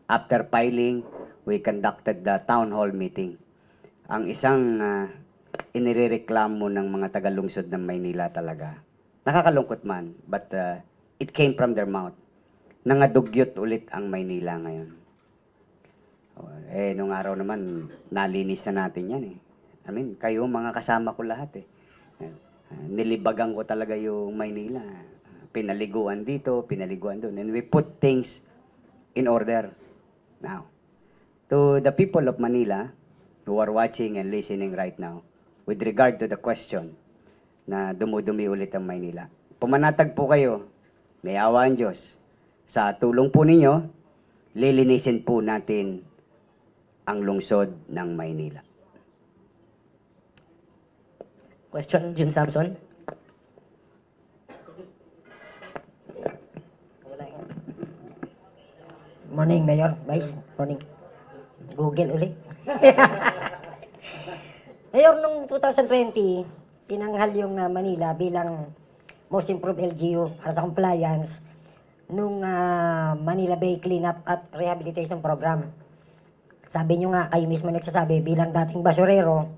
After filing, we conducted the town hall meeting. Ang isang inirereklamo ng mga taga-lungsod ng Maynila talaga, nakakalungkot man, but it came from their mouth. Nangadugyot ulit ang Maynila ngayon. Nung araw naman, nalinis na natin yan eh. I mean, kayo mga kasama ko lahat eh. Nilibagan ko talaga yung Maynila. Pinaliguan dito, pinaliguan doon. And we put things in order. Now, to the people of Manila who are watching and listening right now, with regard to the question na dumudumi ulit ang Maynila, pumanatag po kayo, may awa ang Diyos. Sa tulong po ninyo, lilinisin po natin ang lungsod ng Maynila. Question, Jun Samson. Morning, Mayor. Vice. Morning. Google ulit. Mayor, nung 2020, tinanghal yung Manila bilang most improved LGU para sa compliance nung Manila Bay Cleanup at Rehabilitation Program. Sabi nyo nga, kayo mismo nagsasabi bilang dating basurero,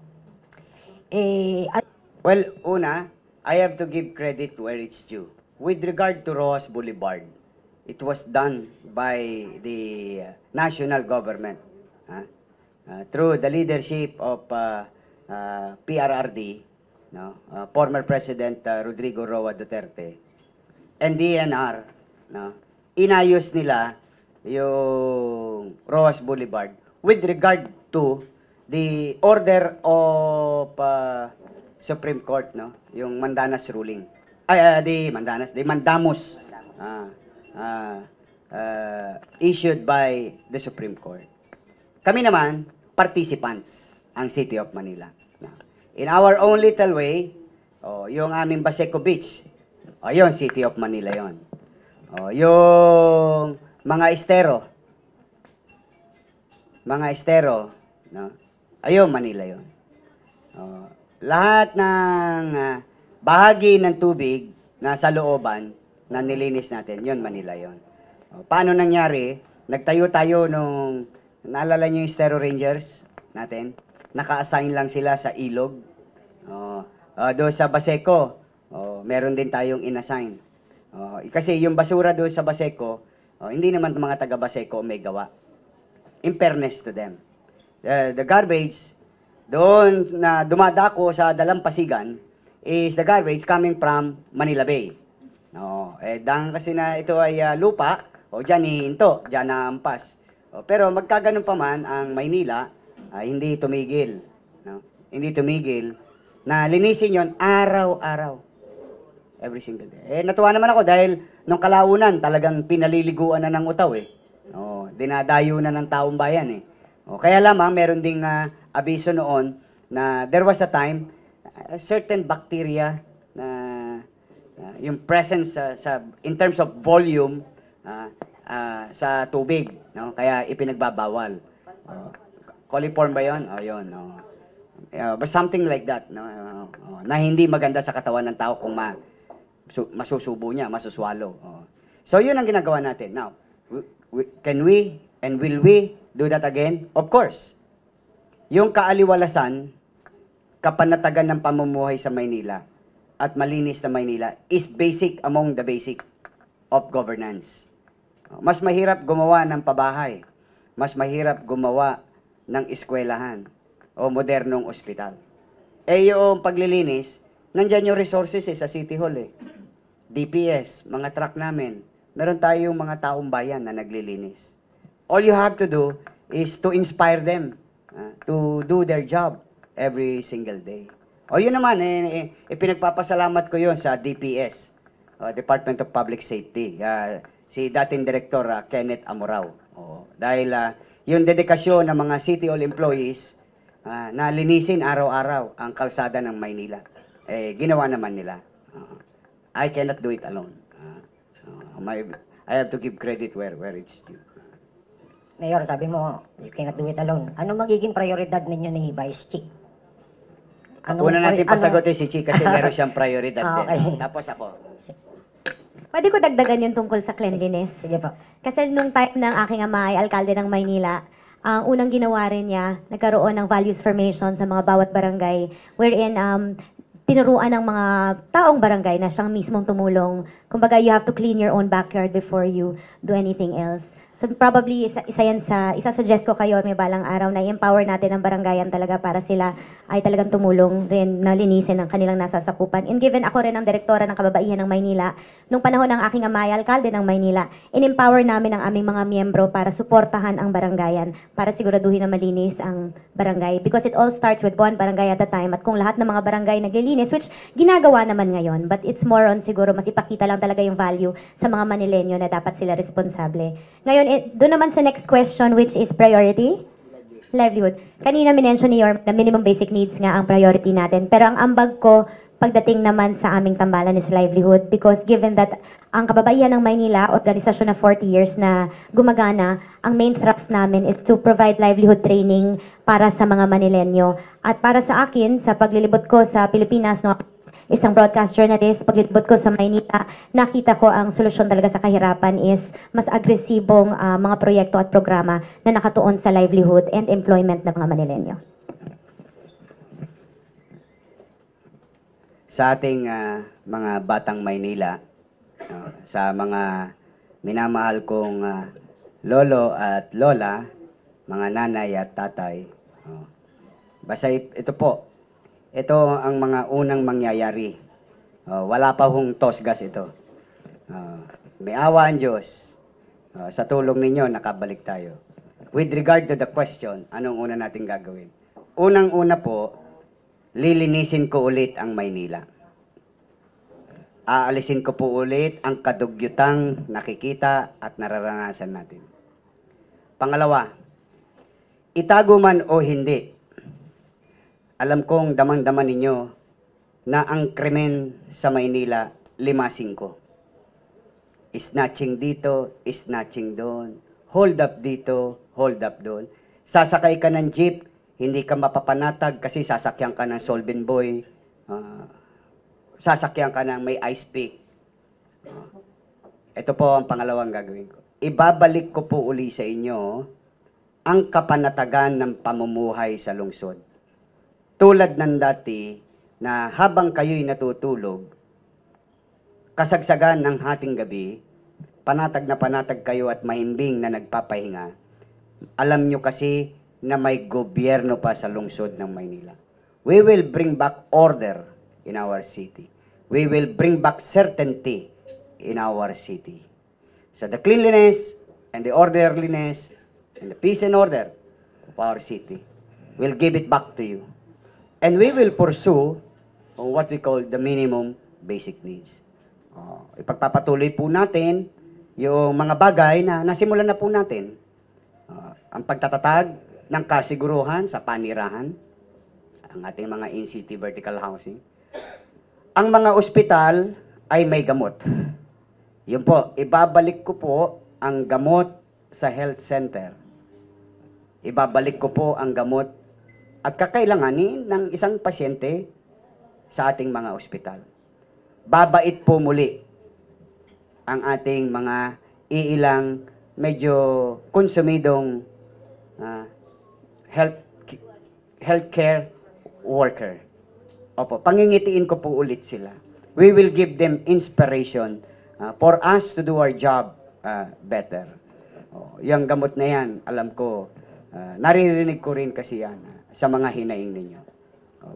Well, una, I have to give credit where it's due. With regard to Rojas Boulevard, it was done by the national government through the leadership of PRRD, former President Rodrigo Roa Duterte, and DNR. Inayos nila yung Rojas Boulevard with regard to the order of Supreme Court, yung Mandamus ruling. The Mandamus issued by the Supreme Court. Kami naman, participants, ang City of Manila. In our own little way, yung aming Baseco Beach, yun, City of Manila yun. Yung mga estero, ayun, Manila yun. Lahat ng bahagi ng tubig na sa looban na nilinis natin, yun, Manila yun. Paano nangyari? Nagtayo tayo nung, naalala nyo yung Estero Rangers natin? Naka-assign lang sila sa ilog. Doon sa Baseco, meron din tayong inassign. Kasi yung basura doon sa Baseco, hindi naman mga taga Baseco may gawa. In fairness to them. The garbage, doon na dumadako sa Dalampasigan, is the garbage coming from Manila Bay. Dahil kasi na ito ay lupa, dyan hihinto, dyan naampas. Pero magkaganon pa man, ang Maynila, hindi tumigil. Hindi tumigil na linisin yon araw-araw. Every single day. Natuwa naman ako dahil nung kalaunan, talagang pinaliliguan na ng utaw dinadayo na ng taong bayan kaya lamang meron ding abiso noon na there was a time, certain bacteria na yung presence in terms of volume sa tubig, kaya ipinagbabawal. Coliform ba yun? Yun. But something like that, na hindi maganda sa katawan ng tao kung masusubo niya, masuswallow. So yun ang ginagawa natin. Now, can we and will we do that again? Of course. Yung kaaliwalasan, kapanatagan ng pamumuhay sa Maynila at malinis na Maynila is basic among the basic of governance. Mas mahirap gumawa ng pabahay. Mas mahirap gumawa ng eskwelahan o modernong ospital. Yung paglilinis, nandyan yung resources sa City Hall DPS, mga truck namin. Meron tayong mga taong bayan na naglilinis. All you have to do is to inspire them to do their job every single day. Yun naman, pinagpapasalamat ko yun sa DPS, Department of Public Safety, si dating Director Kenneth Amorao. Dahil yung dedikasyon ng mga City Hall employees na linisin araw-araw ang kalsada ng Maynila, ginawa naman nila. I cannot do it alone. I have to give credit where it's due. Mayor, sabi mo, you cannot do it alone. Ano magiging prioridad ninyo ni Vice Chief? Una natin pasagutin si Chi kasi meron siyang prioridad din. Tapos ako. Pwede ko dagdagan yung tungkol sa cleanliness. Sige po. Kasi nung time ng aking ama ay alkalde ng Maynila, ang unang ginawa rin niya, nagkaroon ng values formation sa mga bawat barangay, wherein tinuruan ng mga taong barangay na siyang mismong tumulong. Kumbaga, you have to clean your own backyard before you do anything else. So probably, isa-suggest ko kayo may balang araw na i-empower natin ang barangayan talaga para sila ay talagang tumulong rin na linisin ang kanilang nasasakupan. And given ako rin ang direktora ng kababaihan ng Maynila, nung panahon ng aking ama ay alkalde ng Maynila, in-empower namin ang aming mga miyembro para suportahan ang barangayan, para siguraduhin na malinis ang barangay. Because it all starts with one barangay at a time. At kung lahat ng mga barangay naglilinis, which ginagawa naman ngayon, but it's more on siguro mas ipakita lang talaga yung value sa mga Manilenyo na dapat sila responsable. Ngayon, doon naman sa next question, which is priority? Livelihood. Kanina minention ni Yorm na minimum basic needs nga ang priority natin. Pero ang ambag ko, pagdating naman sa aming tambalan is livelihood because given that ang kababaihan ng Maynila, organisasyon na 40 years na gumagana, ang main thrust namin is to provide livelihood training para sa mga Manilenyo. At para sa akin, sa paglilibot ko sa Pilipinas, no, isang broadcast journalist, paglilibot ko sa Maynila, nakita ko ang solusyon talaga sa kahirapan is mas agresibong mga proyekto at programa na nakatuon sa livelihood and employment ng mga Manilenyo. Sa ating mga batang Maynila, sa mga minamahal kong lolo at lola, mga nanay at tatay, basta ito po, ito ang mga unang mangyayari. Wala pa hong tosgas ito. May awa ang Diyos. Sa tulong ninyo, nakabalik tayo. With regard to the question, anong una natin gagawin? Unang-una po, lilinisin ko ulit ang Maynila. Aalisin ko po ulit ang kadugyutang nakikita at nararanasan natin. Pangalawa, itago man o hindi, alam kong damang-daman ninyo na ang krimen sa Maynila, 5-5. Snatching dito, snatching doon, hold up dito, hold up doon. Sasakay ka ng jeep, hindi ka mapapanatag kasi sasakyan ka ng Solvin Boy, sasakyan ka ng may ice pick. Ito po ang pangalawang gagawin ko. Ibabalik ko po uli sa inyo ang kapanatagan ng pamumuhay sa lungsod. Tulad ng dati na habang kayo'y natutulog, kasagsagan ng hating gabi, panatag na panatag kayo at mahimbing na nagpapahinga, alam nyo kasi na may gobyerno pa sa lungsod ng Maynila. We will bring back order in our city. We will bring back certainty in our city. So the cleanliness and the orderliness and the peace and order of our city, we'll give it back to you. And we will pursue what we call the minimum basic needs. Ipagpapatuloy po natin yung mga bagay na nasimulan na po natin. Ang pagtatatag ng kasiguruhan sa panirahan, ang ating mga in-city vertical housing. Ang mga ospital ay may gamot. Yun po, ibabalik ko po ang gamot sa health center. Ibabalik ko po ang gamot at kakailanganin ng isang pasyente sa ating mga ospital. Babait po muli ang ating mga iilang medyo konsumidong healthcare worker. Opo, pangingitiin ko po ulit sila. We will give them inspiration for us to do our job better. Yung gamot na yan, alam ko, naririnig ko rin kasi yan sa mga hinaing ninyo.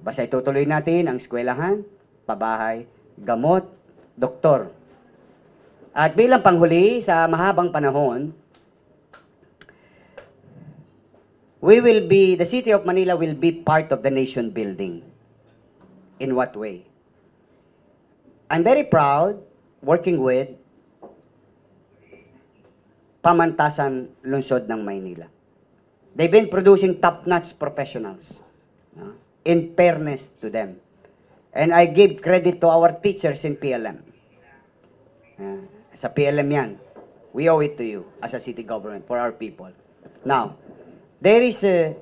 Basta itutuloy natin ang eskwelahan, pabahay, gamot, doktor. At bilang panghuli sa mahabang panahon, the City of Manila will be part of the nation building. In what way? I'm very proud working with Pamantasan Lungsod ng Maynila. They've been producing top-notch professionals, in fairness to them. And I give credit to our teachers in PLM. Sa PLM yan, we owe it to you as a city government for our people. Now, there is a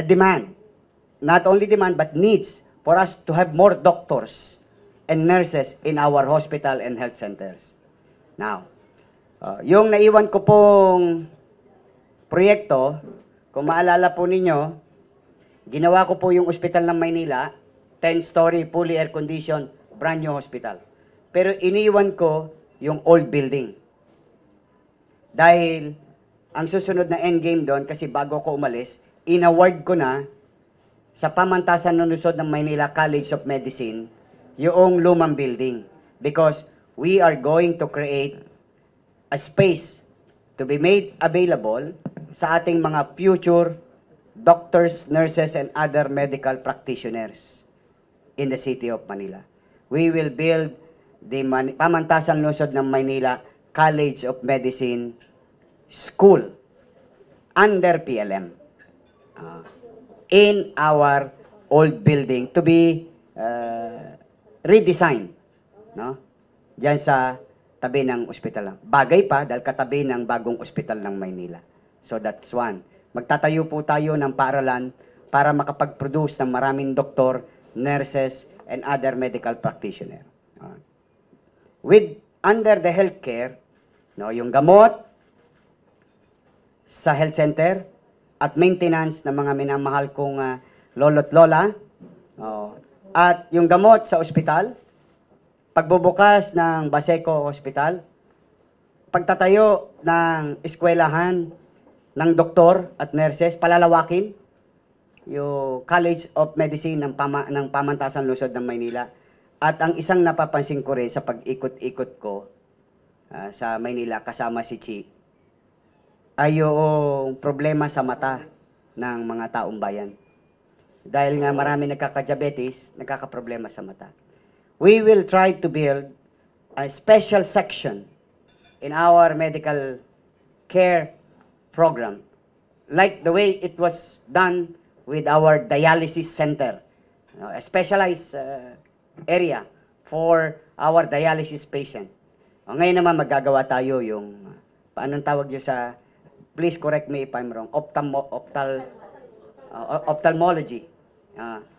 demand, not only demand but needs for us to have more doctors and nurses in our hospital and health centers. Now, yung naiwan ko pong proyekto, kung maalala po ninyo, ginawa ko po yung ospital ng Maynila, 10-story, fully air-conditioned, brand new hospital. Pero iniwan ko yung old building. Dahil ang susunod na endgame doon, kasi bago ko umalis, inaward ko na sa pamantasan ng lungsod ng Maynila College of Medicine yung lumang building. Because we are going to create a space to be made available sa ating mga future doctors, nurses, and other medical practitioners in the city of Manila. We will build the pamantasan lungsod ng Maynila College of Medicine School under PLM in our old building to be redesigned, no? Diyan sa tabi ng ospital. Bagay pa dahil katabi ng bagong ospital ng Maynila. So that's one. Magtatayo po tayo ng paaralan para makapag-produce ng maraming doktor, nurses, and other medical practitioner. With under the healthcare, no, yung gamot sa health center at maintenance ng mga minamahal kong lolo't lola, at yung gamot sa ospital, pagbubukas ng Baseco Hospital, pagtatayo ng eskwelahan ng doktor at nurses, palalawakin yung College of Medicine ng Pamantasan Lungsod ng Maynila. At ang isang napapansin ko rin sa pag-ikot-ikot ko sa Maynila kasama si Chi, ay yung problema sa mata ng mga taong bayan. Dahil nga marami nagkaka-diabetes, nagkaka-problema sa mata. We will try to build a special section in our medical care program, like the way it was done with our dialysis center, a specialized area for our dialysis patient. Ngayon naman magagawa tayo yung, paanong tawag nyo sa, please correct me if I'm wrong, ophthalmology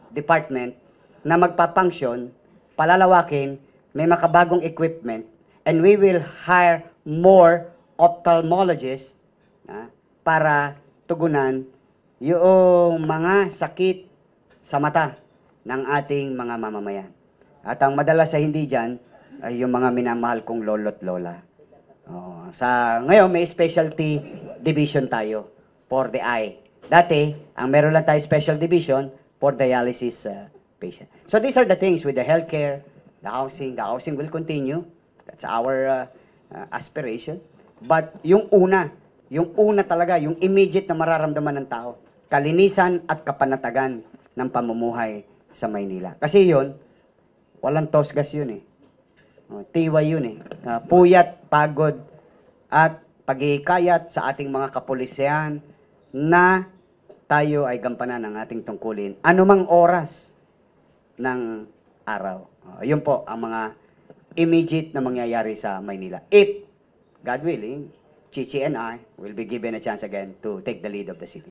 department na magpapunction, palalawakin, may makabagong equipment, and we will hire more ophthalmologists para tugunan yung mga sakit sa mata ng ating mga mamamayan. At ang madalas sa hindi dyan ay yung mga minamahal kong lolo't lola. Ngayon, may specialty division tayo for the eye. Dati, ang meron lang tayo special division for dialysis patient. So these are the things with the healthcare, the housing. The housing will continue. That's our aspiration. But yung una talaga, yung immediate na mararamdaman ng tao, kalinisan at kapanatagan ng pamumuhay sa Maynila. Kasi yun, walang tosgas yun eh. Tiway yun eh. Puyat, pagod, at pagkikayat sa ating mga kapulisan na tayo ay gampanan ng ating tungkulin anumang oras ng araw. Yun po ang mga immediate na mangyayari sa Maynila. If, God willing, Chichi and I will be given a chance again to take the lead of the city.